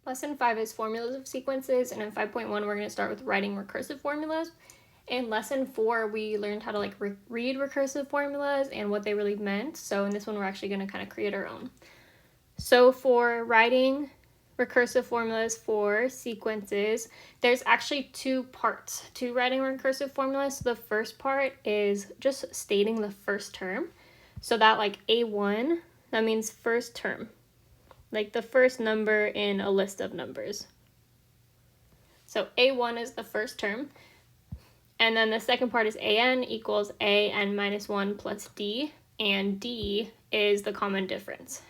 Lesson 5 is formulas of sequences, and in 5.1 we're going to start with writing recursive formulas. In lesson 4 we learned how to read recursive formulas and what they really meant, so in this one we're actually going to kind of create our own. So for writing recursive formulas for sequences, there's actually two parts to writing recursive formulas. So the first part is just stating the first term. So that like A1, that means first term, like the first number in a list of numbers. So A1 is the first term. And then the second part is AN equals AN minus 1 plus D, and D is the common difference.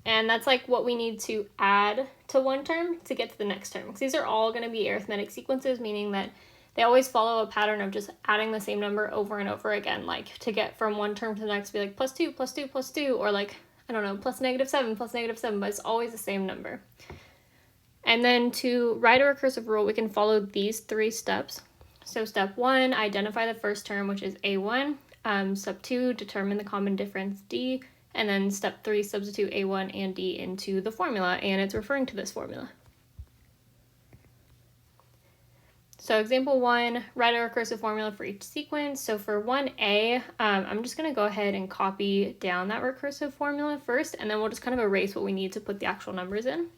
And that's like what we need to add to one term to get to the next term. Because these are all going to be arithmetic sequences, meaning that they always follow a pattern of just adding the same number over and over again. Like to get from one term to the next, be like plus 2, plus 2, plus 2, or like, I don't know, plus -7, plus -7, but it's always the same number. And then to write a recursive rule, we can follow these 3 steps. So step 1, identify the first term, which is A1. Step 2, determine the common difference, D. And then step 3, substitute A1 and D into the formula, and it's referring to this formula. So example 1, write a recursive formula for each sequence. So for 1A, I'm just going to go ahead and copy down that recursive formula first, and then we'll just kind of erase what we need to put the actual numbers in.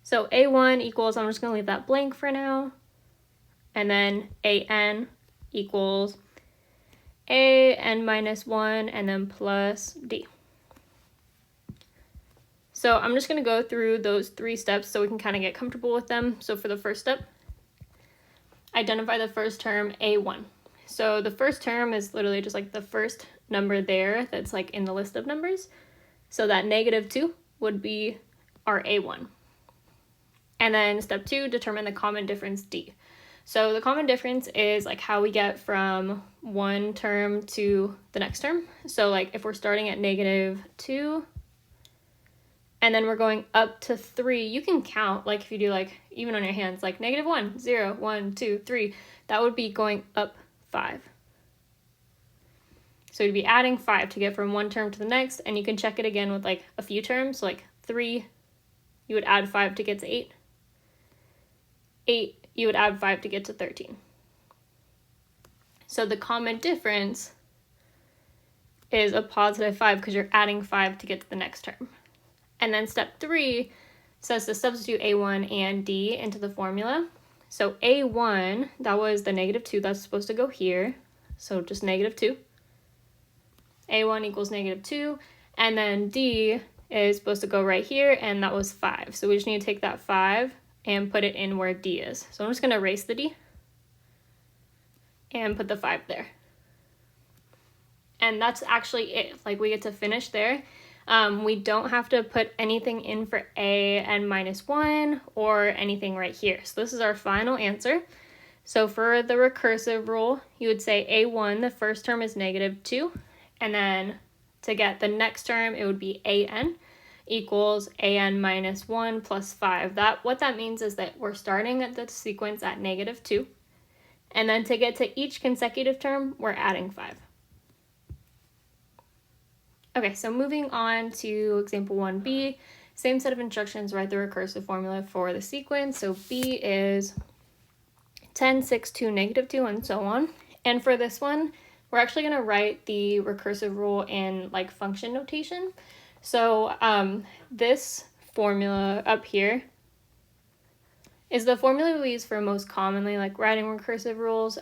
So A1 equals, I'm just going to leave that blank for now, and then AN equals AN minus 1 and then plus D. So I'm just going to go through those 3 steps so we can kind of get comfortable with them. So for the first step, identify the first term A1. So the first term is literally just like the first number there that's like in the list of numbers. So that -2 would be our A1. And then step 2, determine the common difference D. So the common difference is like how we get from one term to the next term. So like if we're starting at -2 and then we're going up to 3, you can count, like if you do like even on your hands, like -1, 0, 1, 2, 3, that would be going up 5. So you'd be adding 5 to get from one term to the next, and you can check it again with like a few terms. So like 3, you would add 5 to get to 8. 8, you would add 5 to get to 13. So the common difference is a +5 because you're adding 5 to get to the next term. And then step 3 says to substitute A1 and D into the formula. So A1, that was the -2, that's supposed to go here. So just -2. A1 equals -2. And then D is supposed to go right here, and that was 5. So we just need to take that 5 and put it in where D is. So I'm just going to erase the D and put the 5 there. And that's actually it. Like we get to finish there. We don't have to put anything in for AN minus 1 or anything right here. So this is our final answer. So for the recursive rule, you would say A1, the first term is -2. And then to get the next term, it would be AN equals AN minus 1 plus 5. What that means is that we're starting at the sequence at -2. And then to get to each consecutive term, we're adding 5. Okay, so moving on to example 1B, same set of instructions, write the recursive formula for the sequence. So B is 10, 6, 2, -2, and so on. And for this one, we're actually going to write the recursive rule in like function notation. So this formula up here is the formula we use for most commonly like writing recursive rules,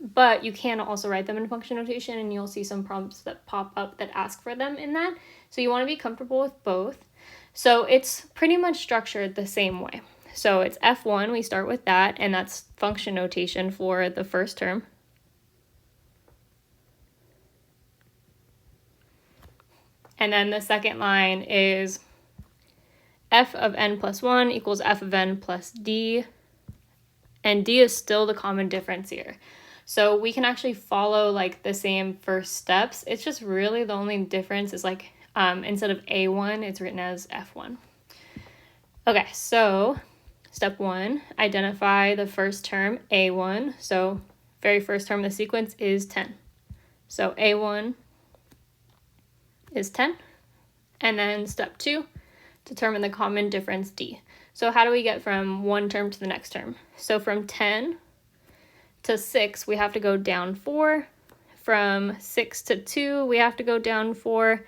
but you can also write them in function notation, and you'll see some prompts that pop up that ask for them in that. So you want to be comfortable with both. So it's pretty much structured the same way. So it's F1, we start with that, and that's function notation for the first term. And then the second line is f of n plus 1 equals f of n plus d. And d is still the common difference here. So we can actually follow like the same first steps. It's just really the only difference is like instead of A1, it's written as F1. Okay, so step 1, identify the first term, A1. So very first term of the sequence is 10. So A1 is 10. And then step 2, determine the common difference d. So how do we get from one term to the next term? So from 10 to 6, we have to go down 4. From 6 to 2, we have to go down 4.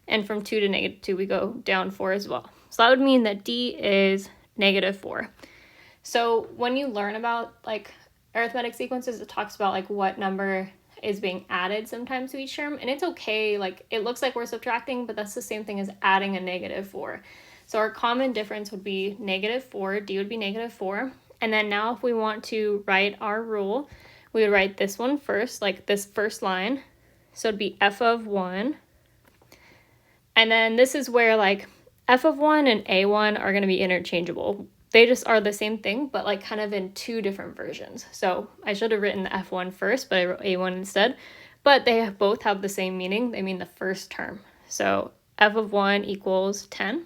And from 2 to negative 2, we go down 4 as well. So that would mean that d is negative 4. So when you learn about like arithmetic sequences, it talks about like what number is being added sometimes to each term. And it's okay, like it looks like we're subtracting, but that's the same thing as adding a negative 4. So our common difference would be negative 4, d would be negative 4. And then now if we want to write our rule, we would write this one first, like this first line. So it'd be f of 1. And then this is where like f of 1 and a1 are going to be interchangeable. They just are the same thing, but like kind of in two different versions. So I should have written the f1 first, but I wrote a1 instead. But they both have the same meaning. They mean the first term. So f of 1 equals 10.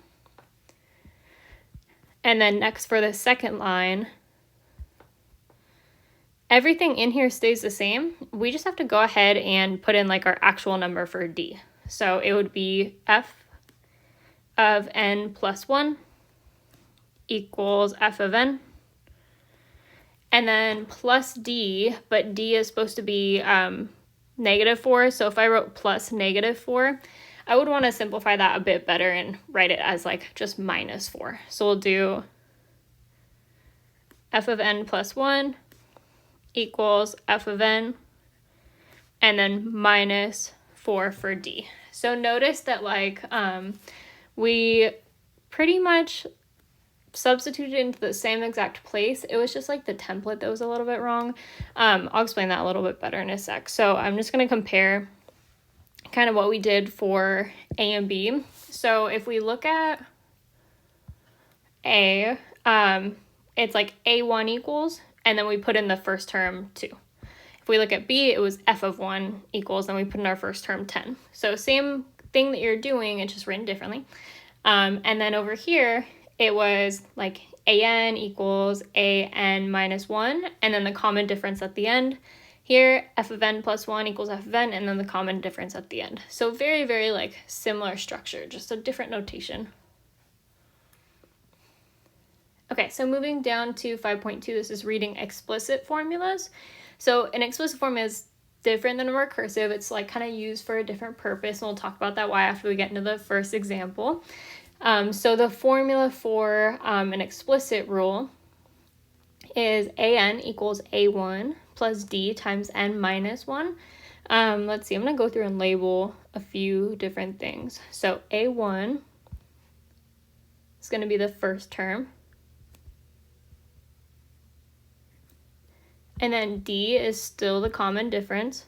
And then next for the second line, everything in here stays the same. We just have to go ahead and put in like our actual number for d. So it would be f of n plus 1 equals f of n. And then plus d, but d is supposed to be negative 4. So if I wrote plus negative 4, I would want to simplify that a bit better and write it as like just minus 4. So we'll do f of n plus 1 equals f of n, and then minus 4 for d. So notice that like we pretty much substituted into the same exact place. It was just like the template that was a little bit wrong. I'll explain that a little bit better in a sec. So I'm just going to compare kind of what we did for A and B. So if we look at A, it's like A1 equals, and then we put in the first term 2. If we look at B, it was f of 1 equals, and we put in our first term 10. So same thing that you're doing, it's just written differently. And then over here, it was like an equals an minus 1, and then the common difference at the end. Here, f of n plus 1 equals f of n, and then the common difference at the end. So very, very like similar structure, just a different notation. Okay, so moving down to 5.2, this is reading explicit formulas. So an explicit formula is different than a recursive. It's like kind of used for a different purpose, and we'll talk about that why after we get into the first example. So the formula for an explicit rule is an equals a1 plus d times n minus 1. Let's see, I'm going to go through and label a few different things. So a1 is going to be the first term. And then d is still the common difference.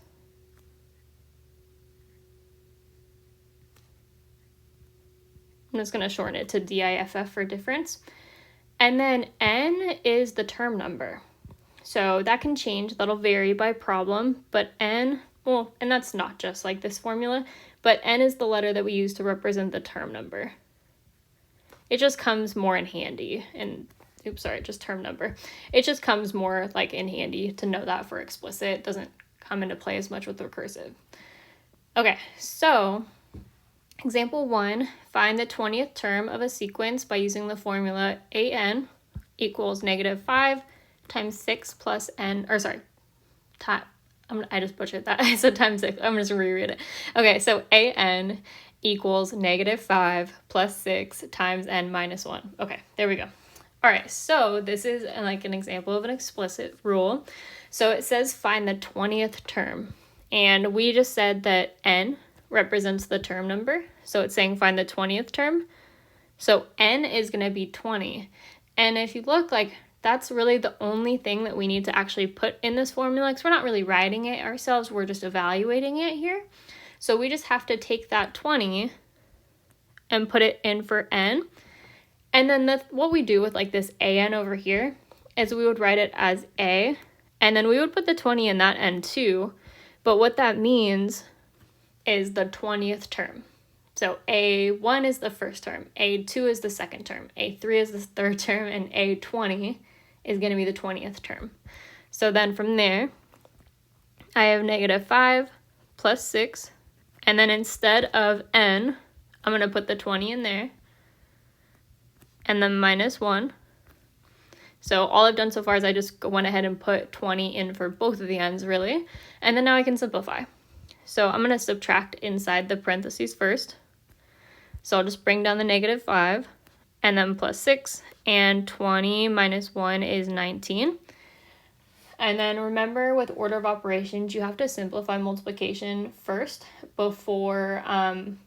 I'm just going to shorten it to DIFF for difference. And then n is the term number. So that can change, that'll vary by problem, but n, well, and that's not just like this formula, but n is the letter that we use to represent the term number. It just comes more in handy, and oops, sorry, just term number. It just comes more like in handy to know that for explicit. It doesn't come into play as much with recursive. Okay, so example 1, find the 20th term of a sequence by using the formula an equals negative 5 times 6 plus n, or sorry, I just butchered that. I said times 6. I'm just going to reread it. Okay, so an equals negative 5 plus 6 times n minus 1. Okay, there we go. All right, so this is like an example of an explicit rule. So it says find the 20th term. And we just said that n represents the term number. So it's saying find the 20th term. So n is going to be 20. And if you look, like that's really the only thing that we need to actually put in this formula, because we're not really writing it ourselves, we're just evaluating it here. So we just have to take that 20 and put it in for n. And then what we do with like this an over here is we would write it as a, and then we would put the 20 in that n too. But what that means is the 20th term. So a1 is the first term, a2 is the second term, a3 is the third term, and a20 is going to be the 20th term. So then from there, I have negative 5 plus 6, and then instead of n, I'm going to put the 20 in there. and then minus 1. So all I've done so far is I just went ahead and put 20 in for both of the ends, really. And then now I can simplify. So I'm going to subtract inside the parentheses first. So I'll just bring down the negative 5, and then plus 6, and 20 minus 1 is 19. And then remember, with order of operations, you have to simplify multiplication first before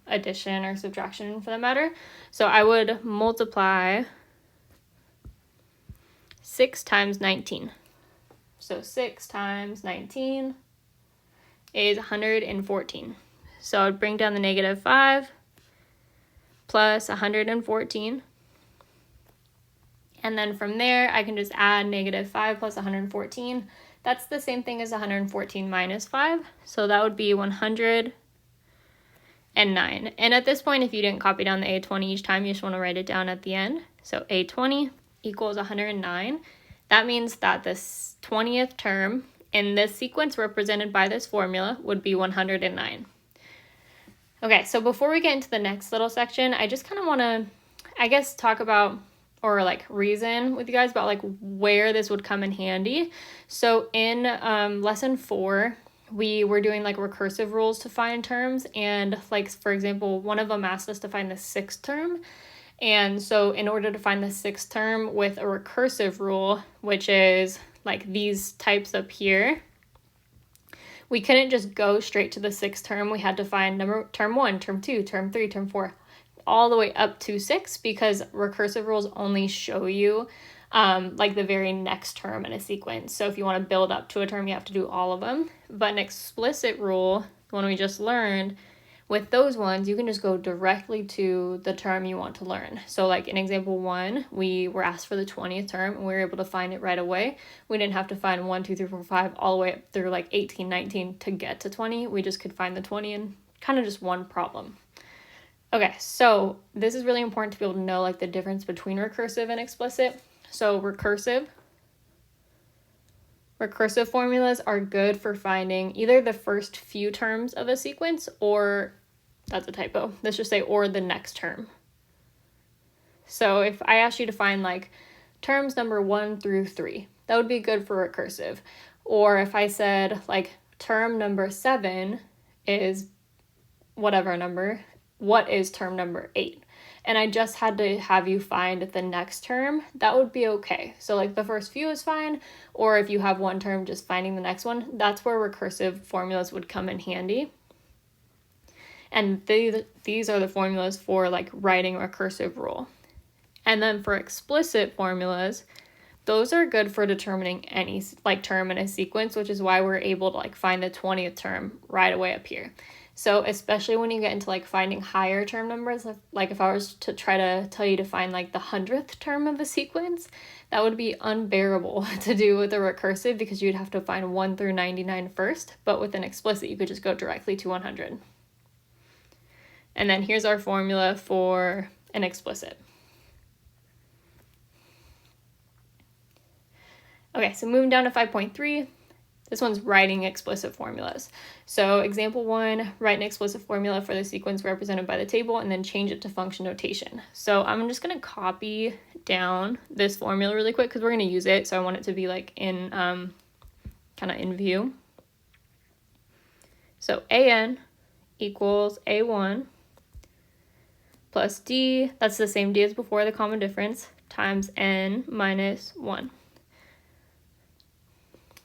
addition or subtraction, for that matter. So I would multiply 6 times 19. So 6 times 19 is 114. So I would bring down the negative 5 plus 114. And then from there, I can just add negative 5 plus 114. That's the same thing as 114 minus 5. So that would be 109. And at this point, if you didn't copy down the A20 each time, you just want to write it down at the end. So A20 equals 109. That means that the 20th term in this sequence represented by this formula would be 109. Okay, so before we get into the next little section, I just kind of want to, I guess, talk about or like reason with you guys about like where this would come in handy. So in lesson 4, we were doing like recursive rules to find terms, and like, for example, one of them asked us to find the 6th term. And so in order to find the 6th term with a recursive rule, which is like these types up here, we couldn't just go straight to the 6th term. We had to find term 1, term 2, term 3, term 4, all the way up to 6, because recursive rules only show you like the very next term in a sequence. So if you want to build up to a term, you have to do all of them. But an explicit rule, the one we just learned, with those ones, you can just go directly to the term you want to learn. So like in example 1, we were asked for the 20th term, and we were able to find it right away. We didn't have to find 1, 2, 3, 4, 5 all the way up through like 18, 19 to get to 20. We just could find the 20 in kind of just one problem. Okay, so this is really important to be able to know like the difference between recursive and explicit. So recursive formulas are good for finding either the first few terms of a sequence, or, that's a typo, let's just say, or the next term. So if I asked you to find like terms number 1 through 3, that would be good for recursive. Or if I said like term number 7 is whatever number, what is term number 8? And I just had to have you find the next term, that would be okay. So like the first few is fine, or if you have one term, just finding the next one, that's where recursive formulas would come in handy. And these are the formulas for like writing recursive rule. And then for explicit formulas, those are good for determining any like term in a sequence, which is why we're able to like find the 20th term right away up here. So especially when you get into like finding higher term numbers, like if I was to try to tell you to find like the 100th term of a sequence, that would be unbearable to do with a recursive, because you'd have to find 1 through 99 first. But with an explicit, you could just go directly to 100. And then here's our formula for an explicit. Okay, so moving down to 5.3. This one's writing explicit formulas. So example 1, write an explicit formula for the sequence represented by the table, and then change it to function notation. So I'm just going to copy down this formula really quick because we're going to use it. So I want it to be like in kind of in view. So AN equals A1 plus D, that's the same D as before, the common difference, times N minus 1.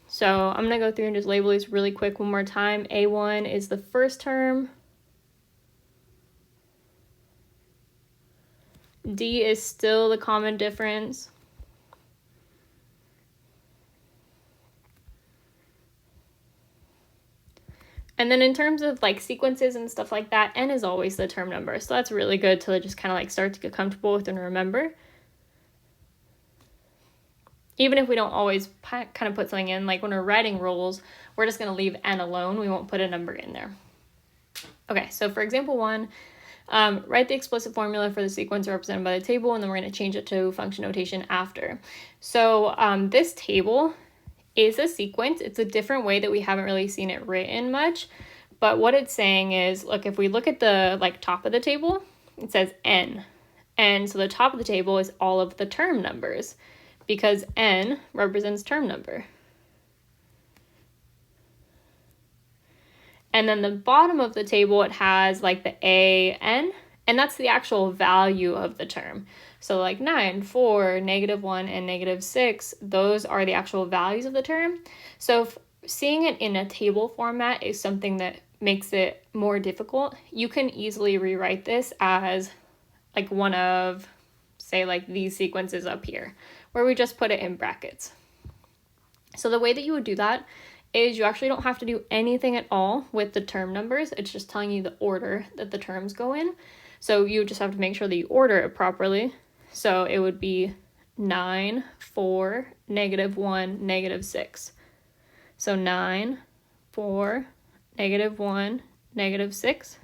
So I'm going to go through and just label these really quick one more time. A1 is the first term. D is still the common difference. And then in terms of like sequences and stuff like that, N is always the term number. So that's really good to just kind of like start to get comfortable with and remember. Even if we don't always kind of put something in, like when we're writing rules, we're just going to leave N alone. We won't put a number in there. Okay, so for example 1, write the explicit formula for the sequence represented by the table, and then we're going to change it to function notation after. So this table is a sequence. It's a different way that we haven't really seen it written much. But what it's saying is, look, if we look at the like top of the table, it says N. And so the top of the table is all of the term numbers because n represents term number. And then the bottom of the table, it has like the a,n, and that's the actual value of the term. So like 9, 4, -1, and -6, those are the actual values of the term. So if seeing it in a table format is something that makes it more difficult, you can easily rewrite this as like one of, say, like these sequences up here, where we just put it in brackets. So the way that you would do that is you actually don't have to do anything at all with the term numbers. It's just telling you the order that the terms go in. So you just have to make sure that you order it properly. So it would be 9, 4, -1, -6. So 9, 4, -1, -6.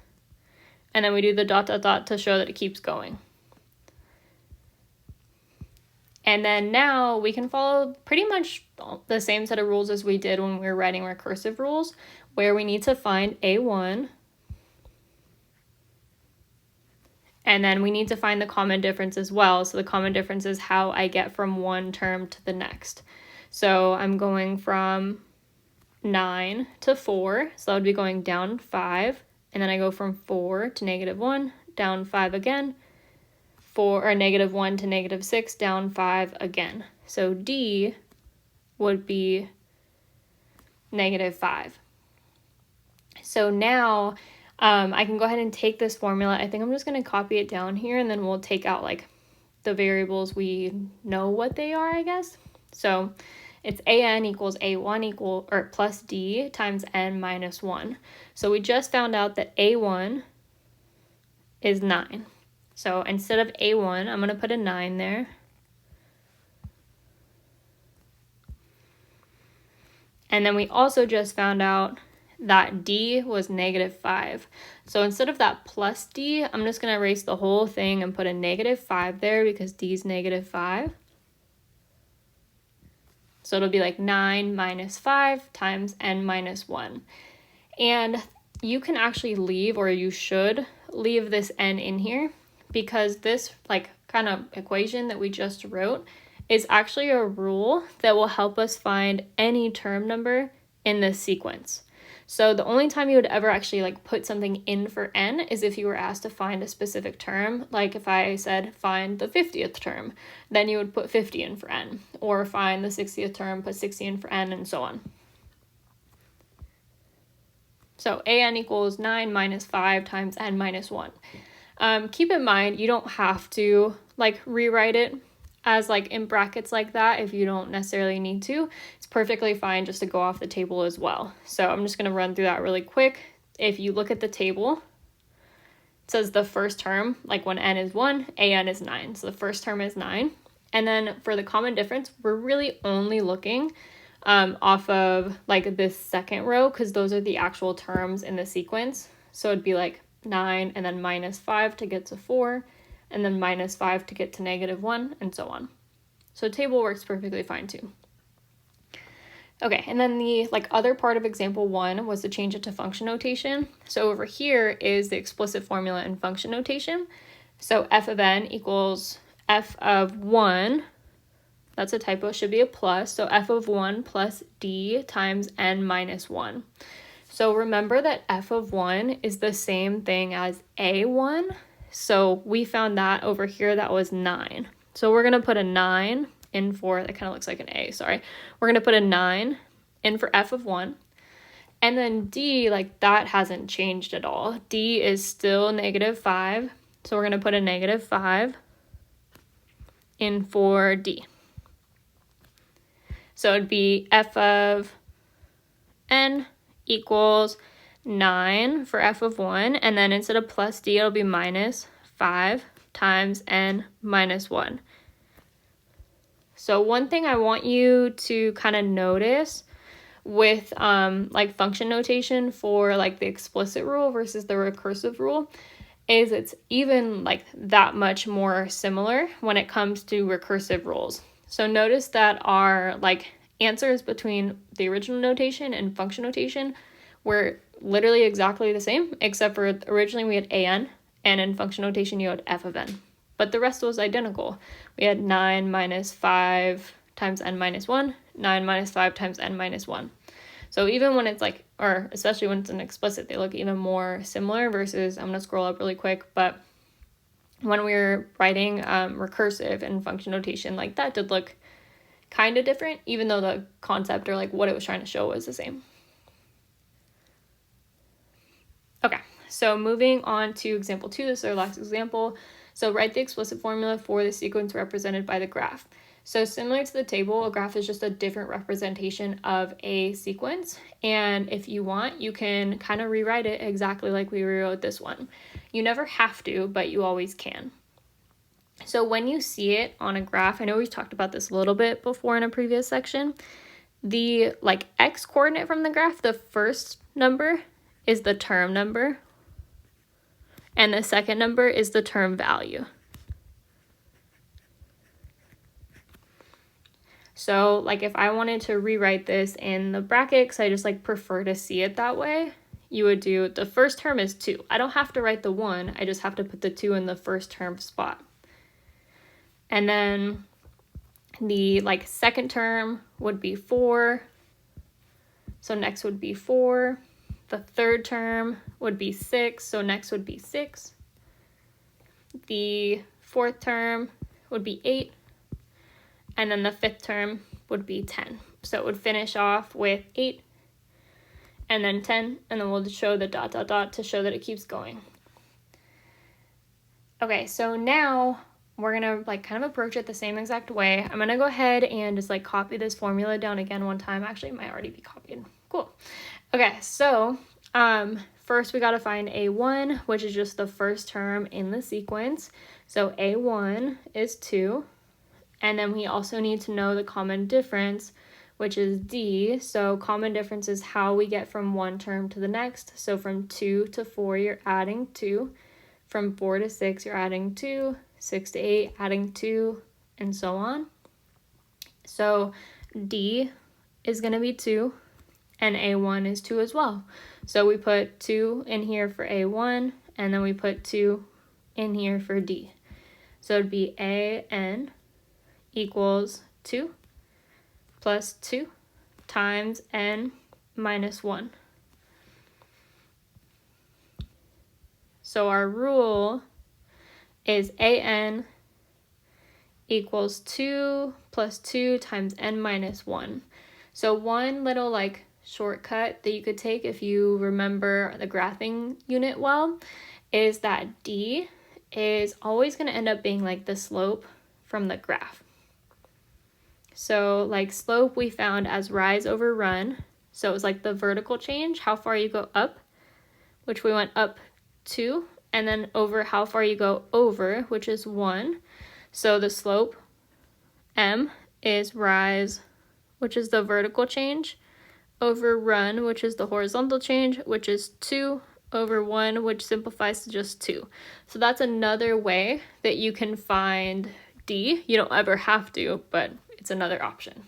And then we do the ... to show that it keeps going. And then now we can follow pretty much the same set of rules as we did when we were writing recursive rules, where we need to find A1, and then we need to find the common difference as well. So the common difference is how I get from one term to the next. So I'm going from 9 to 4, so that would be going down 5, and then I go from 4 to -1, down 5 again, 4 or -1 to -6, down 5 again. So D would be -5. So now I can go ahead and take this formula. I think I'm just going to copy it down here, and then we'll take out like the variables we know what they are, I guess. So it's an equals a1 plus d times n minus 1. So we just found out that a1 is 9. So instead of a1, I'm going to put a 9 there. And then we also just found out that d was -5. So instead of that plus d, I'm just going to erase the whole thing and put a -5 there because d is -5. So it'll be like 9 minus 5 times n minus 1. And you can actually leave, or you should leave, this n in here, because this like kind of equation that we just wrote is actually a rule that will help us find any term number in this sequence. So the only time you would ever actually like put something in for n is if you were asked to find a specific term. Like if I said find the 50th term, then you would put 50 in for n, or find the 60th term, put 60 in for n, and so on. So an equals 9 minus 5 times n minus 1. Keep in mind, you don't have to like rewrite it as like in brackets like that if you don't necessarily need to. It's perfectly fine just to go off the table as well. So I'm just going to run through that really quick. If you look at the table, it says the first term, like when n is 1, an is 9. So the first term is 9. And then for the common difference, we're really only looking off of like this second row, because those are the actual terms in the sequence. So it'd be like 9 and then minus 5 to get to 4, and then minus 5 to get to -1, and so on. So table works perfectly fine too. Okay, and then the like other part of example 1 was to change it to function notation. So over here is the explicit formula in function notation. So f of n equals f of 1, that's a typo, should be a plus, so f of 1 plus d times n minus 1. So remember that f of 1 is the same thing as a1. So we found that over here, that was 9. So we're going to put a 9 in for, that kind of looks like an A, sorry. We're going to put a 9 in for f of 1. And then d, like that hasn't changed at all. D is still -5. So we're going to put a -5 in for d. So it'd be f of n equals 9 for f of 1, and then instead of plus d, it'll be minus 5 times n minus 1. So one thing I want you to kind of notice with like function notation for like the explicit rule versus the recursive rule is it's even like that much more similar when it comes to recursive rules. So notice that our like answers between the original notation and function notation were literally exactly the same, except for originally we had an, and in function notation you had f of n. but the rest was identical. We had 9 minus 5 times n minus 1, 9 minus 5 times n minus 1. So even when it's like, or especially when it's an explicit, they look even more similar versus, I'm going to scroll up really quick, but when we were writing recursive and function notation, like that did look kind of different, even though the concept or like what it was trying to show was the same. Okay, so moving on to example 2, this is our last example. So write the explicit formula for the sequence represented by the graph. So similar to the table, a graph is just a different representation of a sequence. And if you want, you can kind of rewrite it exactly like we rewrote this one. You never have to, but you always can. So when you see it on a graph, I know we've talked about this a little bit before in a previous section, the like x coordinate from the graph, the first number is the term number, and the second number is the term value. So like if I wanted to rewrite this in the bracket, because I just like prefer to see it that way, you would do the first term is 2. I don't have to write the 1, I just have to put the 2 in the first term spot. And then the like second term would be 4. So next would be 4. The third term would be 6. So next would be 6. The fourth term would be 8. And then the fifth term would be 10. So it would finish off with 8 and then 10. And then we'll show the ... to show that it keeps going. Okay, so now we're gonna like kind of approach it the same exact way. I'm gonna go ahead and just like copy this formula down again one time. Actually, it might already be copied. Cool. Okay, so first we gotta find A1, which is just the first term in the sequence. So A1 is 2. And then we also need to know the common difference, which is D. So common difference is how we get from one term to the next. So from 2 to 4, you're adding 2. From 4 to 6, you're adding 2. 6 to 8, adding 2, and so on. So D is going to be 2, and A1 is 2 as well. So we put 2 in here for A1, and then we put 2 in here for D. So it'd be AN equals 2 plus 2 times n minus 1. So our rule is AN equals 2 plus 2 times n minus 1. So one little like shortcut that you could take if you remember the graphing unit well is that D is always going to end up being like the slope from the graph. So like slope we found as rise over run. So it was like the vertical change, how far you go up, which we went up 2, and then over how far you go over, which is 1. So the slope M is rise, which is the vertical change, over run, which is the horizontal change, which is 2 over 1, which simplifies to just 2. So that's another way that you can find D. You don't ever have to, but it's another option.